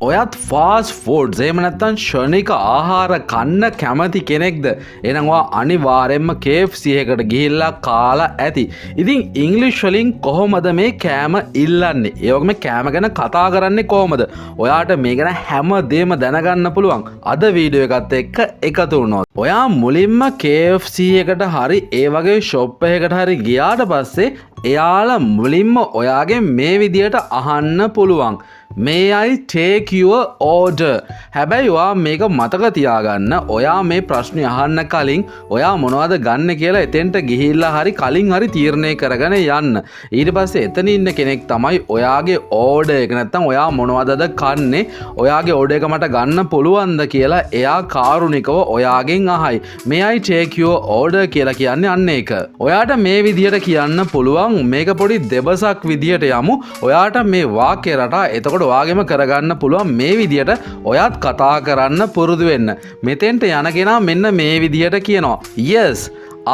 ඔයත් fast foods එහෙම නැත්නම් ෂණික ආහාර කන්න කැමති කෙනෙක්ද? එහෙනම් ඔයා අනිවාර්යයෙන්ම KFC එකට ගිහිල්ලා කාලා ඇති. ඉතින් ඉංග්‍රීසි වලින් කොහොමද මේ කෑම ඉල්ලන්නේ? ඒ වගේම කෑම ගැන කතා කරන්නේ කොහොමද? ඔයාට මේ ගැන හැමදේම දැනගන්න පුළුවන්. අද වීඩියෝ එකත් එක්ක එකතු වුණොත්. ඔයා මුලින්ම KFC එකට හරි ඒ වගේ ෂොප් එකකට හරි ගියාට පස්සේ එයාලා මුලින්ම ඔයාගේ මේ විදියට අහන්න පුළුවන්. May I take your order? හැබැයි ඔයා මේක මතක තියාගන්න. ඔයා මේ ප්‍රශ්නේ අහන්න කලින් ඔයා මොනවද ගන්න කියලා එතෙන්ට ගිහිල්ලා හරි කලින් හරි තීරණය කරගෙන යන්න. ඊට පස්සේ එතන ඉන්න කෙනෙක් තමයි ඔයාගේ order එක නැත්තම් ඔයා මොනවදද කන්නේ? ඔයාගේ order එක මට ගන්න පුළුවන්ද කියලා එයා කාරුණිකව ඔයාගෙන් අහයි. May I take your order කියලා කියන්නේ අන්න ඒක. ඔයාට මේ විදියට කියන්න පුළුවන්. මේක පොඩි දෙබසක් විදියට යමු. ඔයාට මේ වාක්‍ය රටා එතකොට ඔයාගෙම කරගන්න පුළුවන් මේ විදියට ඔයත් කතා කරන්න පුරුදු වෙන්න. මෙතෙන්ට යන කෙනා මෙන්න මේ විදියට කියනවා. Yes,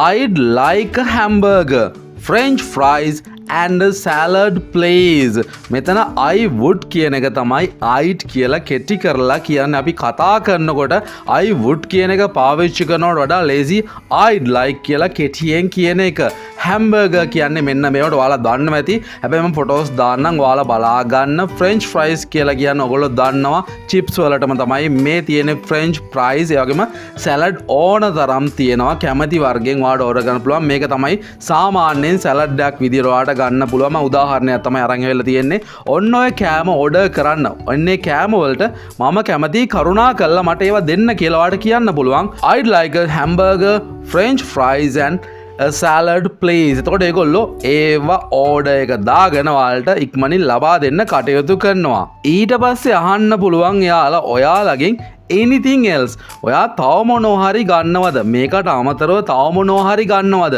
I'd like a hamburger, French fries and a salad please. මෙතන I would කියන එක තමයි I'd කියලා කෙටි කරලා කියන්නේ. අපි කතා කරනකොට I would කියන එක පාවිච්චි කරනවට වඩා lazy I'd like කියලා කෙටියෙන් කියන එක. හැම්බර්ගර් කියන්නේ මෙන්න මේවට ඔයාලා දන්නවා ඇති. හැබැයි මම ෆොටෝස් දාන්නම් ඔයාලා බලා ගන්න. ෆ්‍රෙන්ච් ෆ්‍රයිස් කියලා කියන්නේ ඔයගොල්ලෝ දන්නවා චිප්ස් වලටම තමයි මේ තියෙන ෆ්‍රෙන්ච් ෆ්‍රයිස්. ඒ වගේම සැලඩ් ඕන තරම් තියෙනවා. කැමති වර්ගෙන් ඔයාලට ඕඩර් කරන්න පුළුවන්. මේක තමයි සාමාන්‍යයෙන් සැලඩ් එකක් විදියට ඔයාලට ගන්න පුළුවන්. මම උදාහරණයක් තමයි අරන් වෙලා තියෙන්නේ. ඔන්න ඔය කෑම ඕඩර් කරන්න. ඔන්නේ කෑම වලට මම කැමති කරුණා කරලා මට ඒවා දෙන්න කියලා ඔයාලට කියන්න පුළුවන්. I'd like a hamburger, French fries and a salad please. එතකොට ඒගොල්ලෝ ඒවා ඕඩර් එක දාගෙන ඔයාලට ඉක්මනින් ලබා දෙන්න කටයුතු කරනවා. ඊට පස්සේ අහන්න පුළුවන් එයාලා ඔයාලගෙන් anything else. ඔයා තව මොනවා හරි ගන්නවද? මේකට අමතරව තව මොනවා හරි ගන්නවද?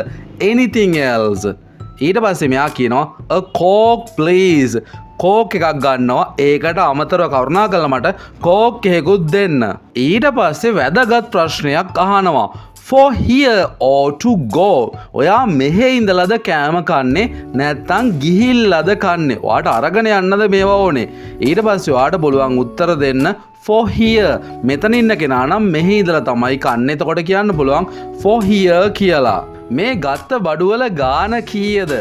anything else. ඊට පස්සේ මෙයා කියනවා a coke please. කෝක් එකක් ගන්නවා. ඒකට අමතරව කරුණා කරලා මට කෝක් එකකුත් දෙන්න. ඊට පස්සේ වැදගත් ප්‍රශ්නයක් අහනවා. For here or to go. ඔයා මෙහෙ ඉඳලාද කෑම කන්නේ නැත්නම් ගිහිල්ලාද කන්නේ? ඔයාට අරගෙන යන්නද මේවා ඕනේ? ඊට පස්සේ ඔයාට පුළුවන් උත්තර දෙන්න for here. මෙතන ඉන්න කෙනා නම් මෙහෙ ඉඳලා තමයි කන්නේ. එතකොට කියන්න පුළුවන් for here කියලා. මේ ගත්ත බඩුවල ගාන කීයද?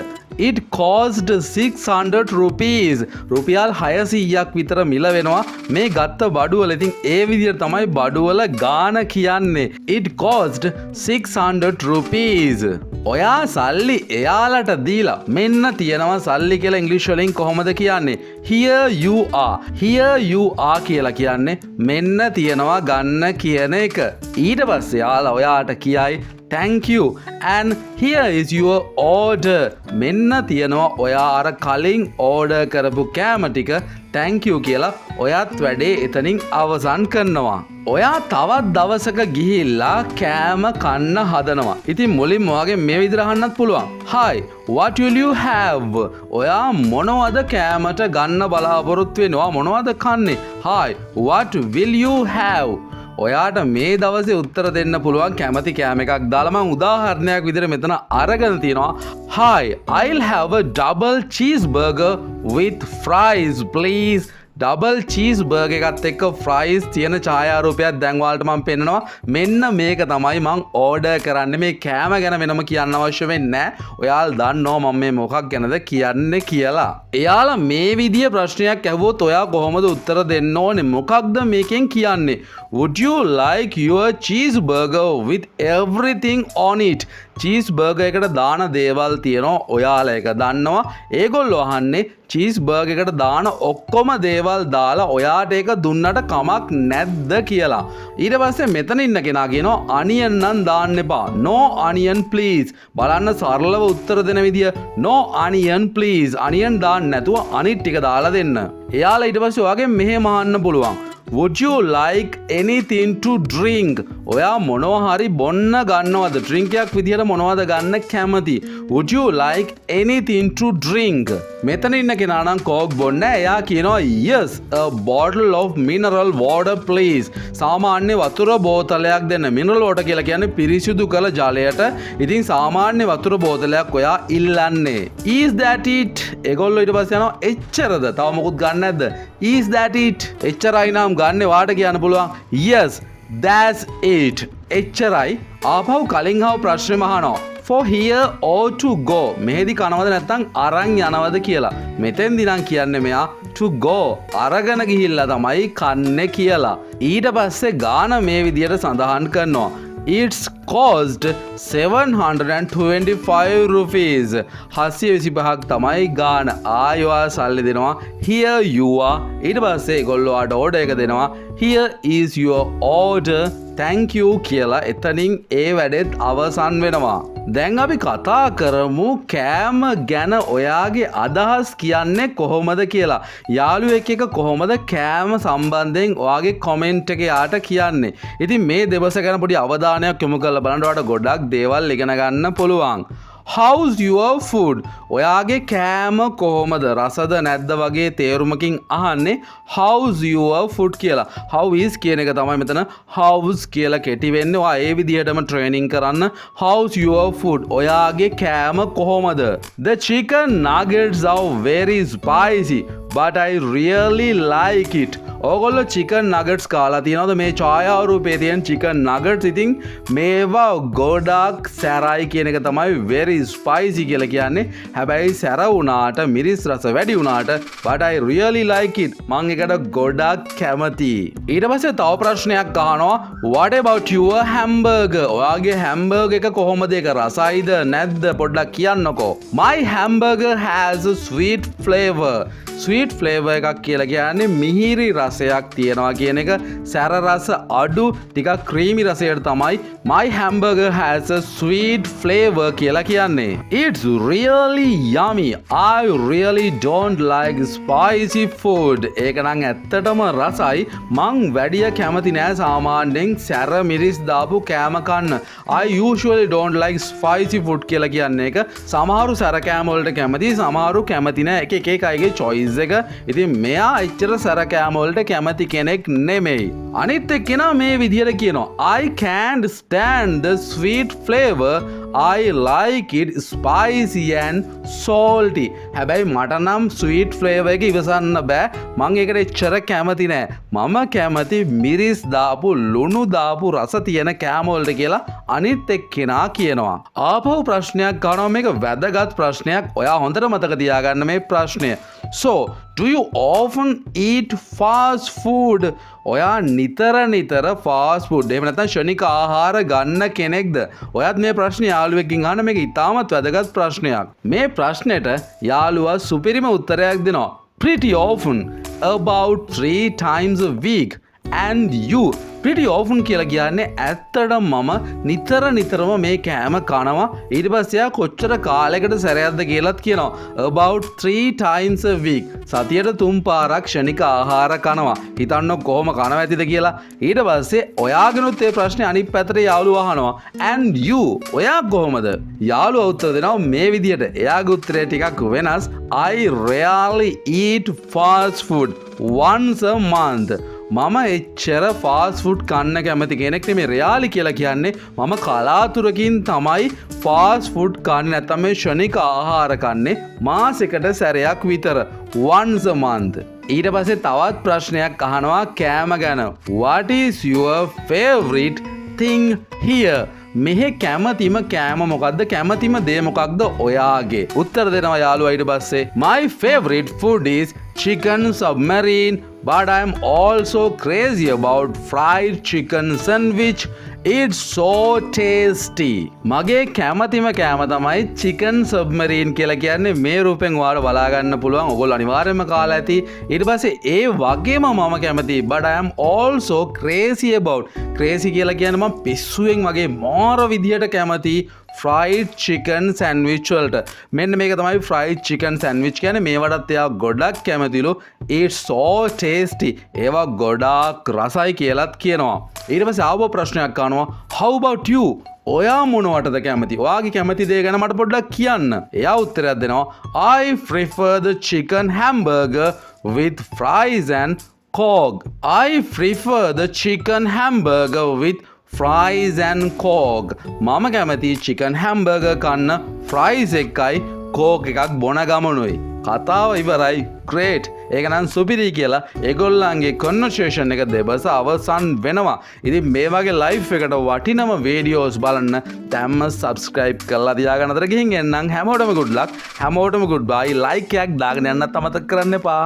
It cost 600 rupees. රුපියල් 600ක් විතර මිල වෙනවා මේ ගත්ත බඩුවල. ඉතින් ඒ විදිහට තමයි බඩුවල ගාන කියන්නේ. It cost 600 rupees. ඔයා සල්ලි එයාලට දීලා මෙන්න තියනවා සල්ලි කියලා ඉංග්‍රීසි වලින් කොහොමද කියන්නේ? Here you are. Here you are කියලා කියන්නේ මෙන්න තියනවා ගන්න කියන එක. ඊට පස්සේ යාලා ඔයාට කියයි thank you and here is your order. මෙන්න තියනවා ඔයා අර කලින් ඕඩර් කරපු කෑම ටික thank you කියලා ඔයත් වැඩේ එතනින් අවසන් කරනවා. ඔයා තවත් දවසක ගිහිල්ලා කෑම කන්න හදනවා. ඉතින් මුලින්ම ඔයාගේ මේ විදිහට අහන්නත් පුළුවන්. Hi, what will you have? ඔයා මොනවද කෑමට ගන්න බලාපොරොත්තු වෙනවා? මොනවද කන්නේ? Hi, what will you have? ඔයාට මේ දවසේ උත්තර දෙන්න පුළුවන් කැමති කෑම එකක් දාලා. මම උදාහරණයක් විදිහට මෙතන අරගෙන තිනවා. Hi, I'll have a double cheeseburger with fries please. Double cheese burger එකත් එක්ක ෆ්‍රයිස් තියෙන ඡායාරූපයක් දැන් ඔයාලට මම පෙන්නනවා. මෙන්න මේක තමයි මම ඕඩර් කරන්නේ. මේ කෑම ගැන වෙනම කියන්න අවශ්‍ය වෙන්නේ නැහැ. ඔයාලා දන්නවා මම මේ මොකක් ගැනද කියන්නේ කියලා. එයාලා මේ විදිය ප්‍රශ්නයක් ඇහුවොත් ඔයා කොහොමද උත්තර දෙන්න ඕනේ? මොකක්ද මේකෙන් කියන්නේ? Would you like your cheeseburger with everything on it? Cheese burger එකට දාන දේවල් තියෙනවා. ඔයාලා ඒක දන්නවා. ඒගොල්ලෝ අහන්නේ චීස් බර්ගර් එකට දාන ඔක්කොම දේවල් දාලා ඔයාට ඒක දුන්නට කමක් නැද්ද කියලා. ඊට පස්සේ මෙතන ඉන්න කෙනා කියනවා අනියන් නම් දාන්න එපා. No onion please. බලන්න සරලව උත්තර දෙන විදිය no onion please. අනියන් දාන්න නැතුව අනිත් ටික දාලා දෙන්න. එයාලා ඊට පස්සේ ඔයාගෙන් මෙහෙම අහන්න පුළුවන්. Would you like anything to drink? ඔයා මොනවා හරි බොන්න ගන්නවද? ඩ්‍රින්ක් එකක් විදියට මොනවද ගන්න කැමති? Would you like anything to drink? මෙතන ඉන්න කෙනා නම් කෝක් බොන්නේ. එයා කියනවා yes, a bottle of mineral water please. සාමාන්‍ය වතුර බෝතලයක් දෙන්න. මිනරල් වෝටර් කියලා කියන්නේ පිරිසිදු කළ ජලයට. ඉතින් සාමාන්‍ය වතුර බෝතලයක් ඔයා ඉල්ලන්නේ. Is that it? ඒගොල්ලෝ ඊට පස්සේ යනවා එච්චරද? තව මොකුත් ගන්න නැද්ද? Is that it? එච්චරයි නම් ගන්න වාට කියන්න පුළුවන්. Yes, that's it. එච්චරයි. ආපහු කලින් ආව ප්‍රශ්නේ අහනවා. For here or to go. මෙහෙදි කනවද නැත්නම් අරන් යනවද කියලා. මෙතෙන්දි නම් කියන්නේ මෙයා to go. අරගෙන ගිහිල්ලා තමයි කන්නේ කියලා. ඊට පස්සේ ගාන මේ විදියට සඳහන් කරනවා. It's cost 725 rupees. 725ක් තමයි ගාන. ආයවා සල්ලි දෙනවා. Here you are. ඊට පස්සේ ඒගොල්ලෝ ආට ඕඩර් එක දෙනවා. Here is your order. Thank you කියලා එතනින් ඒ වැඩෙත් අවසන් වෙනවා. දැන් අපි කතා කරමු කෑම ගැන ඔයාගේ අදහස් කියන්නේ කොහොමද කියලා. යාළුවෙක් එක කොහොමද කෑම සම්බන්ධයෙන් ඔයාගේ කමෙන්ට් එක යාට කියන්නේ. ඉතින් මේ දෙබස ගැන පොඩි අවධානයක් යොමු කරලා බලන්න ඔයාලට ගොඩක් දේවල් ඉගෙන ගන්න පුළුවන්. How's your food? ඔයාගේ කෑම කොහොමද? රසද නැද්ද වගේ තේරුමකින් අහන්නේ how's your food කියලා. How is කියන එක තමයි මෙතන how's කියලා කෙටි වෙන්නේ. ඔයා ඒ විදිහටම ට්‍රේනින් කරන්න. How's your food? ඔයාගේ කෑම කොහොමද? The chicken nuggets are very spicy, but I really like it. ඕගොල්ලෝ chicken nuggets කාලා තියෙනවද? මේ ඡායාරූපේ තියෙන chicken nuggets ඉතින් මේවා ගොඩක් සැරයි කියන එක තමයි very spicy කියලා කියන්නේ. හැබැයි සැර වුණාට මිරිස් රස වැඩි වුණාට but I really like it. මං ඒකට ගොඩක් කැමතියි. ඊට පස්සේ තව ප්‍රශ්නයක් අහනවා. What about your hamburger? ඔයාගේ hamburger එක කොහොමද? ඒක රසයිද නැද්ද? පොඩ්ඩක් කියන්නකෝ. My hamburger has a sweet flavor. Sweet flavour එකක් කියලා කියන්නේ මිහිරි රසයක් තියෙනවා කියන එක. සැර රස අඩු ටිකක් ක්‍රීමි රසයට තමයි my hamburger has a sweet flavor කියලා කියන්නේ. It's really yummy. I really don't like spicy food. ඒක නම් ඇත්තටම රසයි. මං වැඩිය කැමති නෑ සාමාන්‍යයෙන් සැර මිරිස් දාපු කෑම කන්න. I usually don't like spicy food කියලා කියන්නේ එක. සමහරු සැර කෑම වලට කැමති, සමහරු කැමති නෑ. එක අයගේ choice එක. ඉතින් මෙයා එච්චර සැර කෑම වලට කැමති කෙනෙක් නෙමෙයි. අනිත් එක්කෙනා මේ විදිහට කියනවා I can't stand the sweet flavor. I like it spicy and salty. හැබැයි මට නම් sweet flavor එක ඉවසන්න බෑ. මං ඒකට එච්චර කැමති නෑ. මම කැමති මිරිස් දාපු ලුණු දාපු රස තියෙන කෑම වලට කියලා අනිත් එක්කෙනා කියනවා. ආපහු ප්‍රශ්නයක් අහනවා. මේක වැදගත් ප්‍රශ්නයක්. ඔයා හොඳට මතක තියාගන්න මේ ප්‍රශ්නය. So, do you often eat fast food? ඔයා නිතර fast food එහෙම නැත්නම් ශනික ආහාර ගන්න කෙනෙක්ද? ඔයත් මේ ප්‍රශ්නේ යාළුවෙක්ගෙන් අහන්න. මේක ඉතාමත් වැදගත් ප්‍රශ්නයක්. මේ ප්‍රශ්නෙට යාළුවා සුපිරිම උත්තරයක් දෙනවා. Pretty often, about 3 times a week. And you? Pretty often කියලා කියන්නේ ඇත්තටම මම නිතරම මේ කෑම කනවා. ඊට පස්සේ කොච්චර කාලයකට සැරයක්ද කියලාත් කියනවා. About 3 times a week. සතියට 3 පාරක් ක්ෂණික ආහාර කනවා. හිතන්න කොහොම කනවා ඇතිද කියලා. ඊට පස්සේ ඔයාගෙනුත් මේ ප්‍රශ්නේ අනිත් පැත්තට යාළුවා අහනවා. And you? ඔයා කොහොමද? යාළුවා උත්තර දෙනවා මේ විදියට. එයාගේ උත්තරය ටිකක් වෙනස්. I rarely eat fast food once a month. මම එච්චර ෆාස්ට් ෆුඩ් කන්න කැමති කෙනෙක් නෙමෙයි. රියාලි කියලා කියන්නේ මම කලාතුරකින් තමයි ෆාස්ට් ෆුඩ් කන්නේ. නැත්නම් මේ ක්ෂණික ආහාර කන්නේ මාසෙකට සැරයක් විතර. once a month. ඊට පස්සේ තවත් ප්‍රශ්නයක් අහනවා කෑම ගැන. What is your favorite thing here? මෙහෙ කැමතිම කෑම මොකක්ද? කැමතිම දේ මොකක්ද ඔයාගේ? උත්තර දෙනවා යාළුවා ඊට පස්සේ. My favorite food is chicken submarine, but I am also crazy about fried chicken sandwich. It's so tasty. මගේ කැමතිම කෑම තමයි chicken submarine කියලා කියන්නේ. මේ රූපෙන් ඔයාලා බලා ගන්න පුළුවන්. ඔයගොල්ලෝ අනිවාර්යයෙන්ම කාලා ඇති. ඊට පස්සේ ඒ වගේම මම කැමතියි. But I am also crazy about. Crazy කියලා කියන්නේ මම පිස්සුවෙන් වගේ මාර විදියට කැමතියි fried chicken sandwich වලට. මෙන්න මේක තමයි fried chicken sandwich කියන්නේ. මේවටත් එයා ගොඩක් කැමතිලු. It's so tasty. ඒවා ගොඩක් රසයි කියලාත් කියනවා. ඊට පස්සේ ආව ප්‍රශ්නයක් අහනවා. How about you? ඔයා මොනවටද කැමති? ඔයාගේ කැමති දේ ගැන මට පොඩ්ඩක් කියන්න. එයා උත්තරයක් දෙනවා. I prefer the chicken hamburger with fries and Coke. I prefer the chicken hamburger with fries and coke. මම කැමති chicken hamburger කන්න fries එකයි coke එකක් බොන ගමනුයි. කතාව ඉවරයි. Great. ඒක නම් සුපිරි කියලා ඒගොල්ලන්ගේ conversation එක දෙබස අවසන් වෙනවා. ඉතින් මේ වගේ live එකට වටිනම videos බලන්න දැම්ම subscribe කරලා තියාගන්න අතර ගිහින් එන්නම්. හැමෝටම good luck. හැමෝටම goodbye. like එකක් දාගෙන යන්නත් අමතක කරන්න එපා.